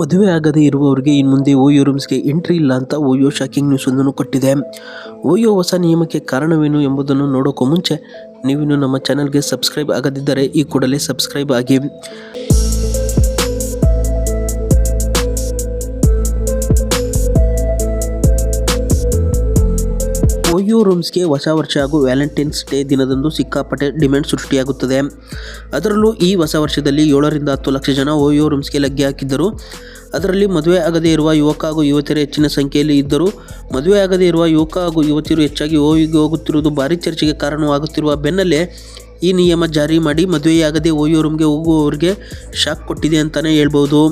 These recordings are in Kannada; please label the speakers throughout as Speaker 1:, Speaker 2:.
Speaker 1: ಮದುವೆ ಆಗದೇ ಇರುವವರಿಗೆ ಇನ್ನು ಮುಂದೆ ಓಯೋ ರೂಮ್ಸ್ಗೆ ಎಂಟ್ರಿ ಇಲ್ಲ ಅಂತ ಓಯೋ ಶಾಕಿಂಗ್ ನ್ಯೂಸ್ ಒಂದನ್ನು ಕೊಟ್ಟಿದೆ. ಓಯೋ ಹೊಸ ನಿಯಮಕ್ಕೆ ಕಾರಣವೇನು ಎಂಬುದನ್ನು ನೋಡೋಕ್ಕೂ ಮುಂಚೆ ನೀವಿನ್ನು ನಮ್ಮ ಚಾನಲ್ಗೆ ಸಬ್ಸ್ಕ್ರೈಬ್ ಆಗದಿದ್ದರೆ ಈ ಕೂಡಲೇ ಸಬ್ಸ್ಕ್ರೈಬ್ ಆಗಿ. ಓಯೋ ರೂಮ್ಸ್ಗೆ ಹೊಸ ವರ್ಷ ಹಾಗೂ ವ್ಯಾಲೆಂಟೈನ್ಸ್ ಡೇ ದಿನದಂದು ಸಿಕ್ಕಾಪಟ್ಟೆ ಡಿಮ್ಯಾಂಡ್ ಸೃಷ್ಟಿಯಾಗುತ್ತದೆ. ಅದರಲ್ಲೂ ಈ ಹೊಸ ವರ್ಷದಲ್ಲಿ 7 ರಿಂದ 10 ಲಕ್ಷ ಜನ ಓಯೋ ರೂಮ್ಸ್ಗೆ ಲಗ್ಗೆ ಹಾಕಿದ್ದರು. ಅದರಲ್ಲಿ ಮದುವೆ ಆಗದೇ ಇರುವ ಯುವಕ ಹಾಗೂ ಯುವತಿಯರು ಹೆಚ್ಚಿನ ಸಂಖ್ಯೆಯಲ್ಲಿ ಇದ್ದರು. ಮದುವೆ ಆಗದೇ ಇರುವ ಯುವಕ ಹಾಗೂ ಯುವತಿಯರು ಹೆಚ್ಚಾಗಿ ಓಯೋಗೆ ಹೋಗುತ್ತಿರುವುದು ಭಾರಿ ಚರ್ಚೆಗೆ ಕಾರಣವಾಗುತ್ತಿರುವ ಬೆನ್ನಲ್ಲೇ ಈ ನಿಯಮ ಜಾರಿ ಮಾಡಿ ಮದುವೆಯಾಗದೆ ಓಯೋ ರೂಮ್ಗೆ ಹೋಗುವವರಿಗೆ ಶಾಕ್ ಕೊಟ್ಟಿದೆ ಅಂತಲೇ ಹೇಳ್ಬೋದು.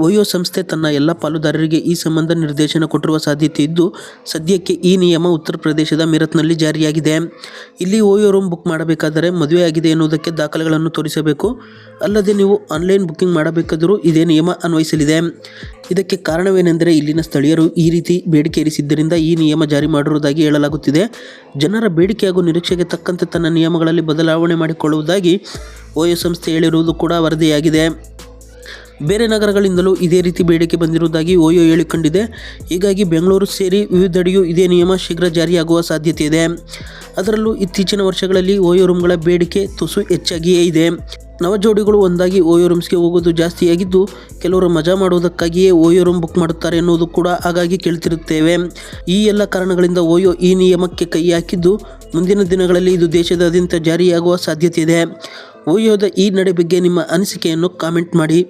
Speaker 1: ಓಯೋ ಸಂಸ್ಥೆ ತನ್ನ ಎಲ್ಲ ಪಾಲುದಾರರಿಗೆ ಈ ಸಂಬಂಧ ನಿರ್ದೇಶನ ಕೊಟ್ಟಿರುವ ಸಾಧ್ಯತೆ ಇದ್ದು, ಸದ್ಯಕ್ಕೆ ಈ ನಿಯಮ ಉತ್ತರ ಪ್ರದೇಶದ ಮೀರತ್ನಲ್ಲಿ ಜಾರಿಯಾಗಿದೆ. ಇಲ್ಲಿ ಓಯೋ ರೂಮ್ ಬುಕ್ ಮಾಡಬೇಕಾದರೆ ಮದುವೆಯಾಗಿದೆ ಎನ್ನುವುದಕ್ಕೆ ದಾಖಲೆಗಳನ್ನು ತೋರಿಸಬೇಕು. ಅಲ್ಲದೆ ನೀವು ಆನ್ಲೈನ್ ಬುಕ್ಕಿಂಗ್ ಮಾಡಬೇಕಾದರೂ ಇದೇ ನಿಯಮ ಅನ್ವಯಿಸಲಿದೆ. ಇದಕ್ಕೆ ಕಾರಣವೇನೆಂದರೆ ಇಲ್ಲಿನ ಸ್ಥಳೀಯರು ಈ ರೀತಿ ಬೇಡಿಕೆ ಇರಿಸಿದ್ದರಿಂದ ಈ ನಿಯಮ ಜಾರಿ ಮಾಡಿರುವುದಾಗಿ ಹೇಳಲಾಗುತ್ತಿದೆ. ಜನರ ಬೇಡಿಕೆ ಹಾಗೂ ನಿರೀಕ್ಷೆಗೆ ತಕ್ಕಂತೆ ತನ್ನ ನಿಯಮಗಳಲ್ಲಿ ಬದಲಾವಣೆ ಮಾಡಿಕೊಳ್ಳುವುದಾಗಿ ಓಯೋ ಸಂಸ್ಥೆ ಹೇಳಿರುವುದು ಕೂಡ ವರದಿಯಾಗಿದೆ. ಬೇರೆ ನಗರಗಳಿಂದಲೂ ಇದೇ ರೀತಿ ಬೇಡಿಕೆ ಬಂದಿರುವುದಾಗಿ ಓಯೋ ಹೇಳಿಕೊಂಡಿದೆ. ಹೀಗಾಗಿ ಬೆಂಗಳೂರು ಸೇರಿ ವಿವಿಧೆಡೆಯೂ ಇದೇ ನಿಯಮ ಶೀಘ್ರ ಜಾರಿಯಾಗುವ ಸಾಧ್ಯತೆ ಇದೆ. ಅದರಲ್ಲೂ ಇತ್ತೀಚಿನ ವರ್ಷಗಳಲ್ಲಿ ಓಯೋ ರೂಮ್ಗಳ ಬೇಡಿಕೆ ತುಸು ಹೆಚ್ಚಾಗಿಯೇ ಇದೆ. ನವಜೋಡಿಗಳು ಒಂದಾಗಿ ಓಯೋ ರೂಮ್ಸ್ಗೆ ಹೋಗೋದು ಜಾಸ್ತಿಯಾಗಿದ್ದು, ಕೆಲವರು ಮಜಾ ಮಾಡುವುದಕ್ಕಾಗಿಯೇ ಓಯೋ ರೂಮ್ ಬುಕ್ ಮಾಡುತ್ತಾರೆ ಎನ್ನುವುದು ಕೂಡ ಆಗಾಗ್ಗೆ ಕೇಳ್ತಿರುತ್ತೇವೆ. ಈ ಎಲ್ಲ ಕಾರಣಗಳಿಂದ ಓಯೋ ಈ ನಿಯಮಕ್ಕೆ ಕೈ ಹಾಕಿದ್ದು, ಮುಂದಿನ ದಿನಗಳಲ್ಲಿ ಇದು ದೇಶದಾದ್ಯಂತ ಜಾರಿಯಾಗುವ ಸಾಧ್ಯತೆ ಇದೆ. ಓಯೋದ ಈ ನಡೆ ಬಗ್ಗೆ ನಿಮ್ಮ ಅನಿಸಿಕೆಯನ್ನು ಕಾಮೆಂಟ್ ಮಾಡಿ.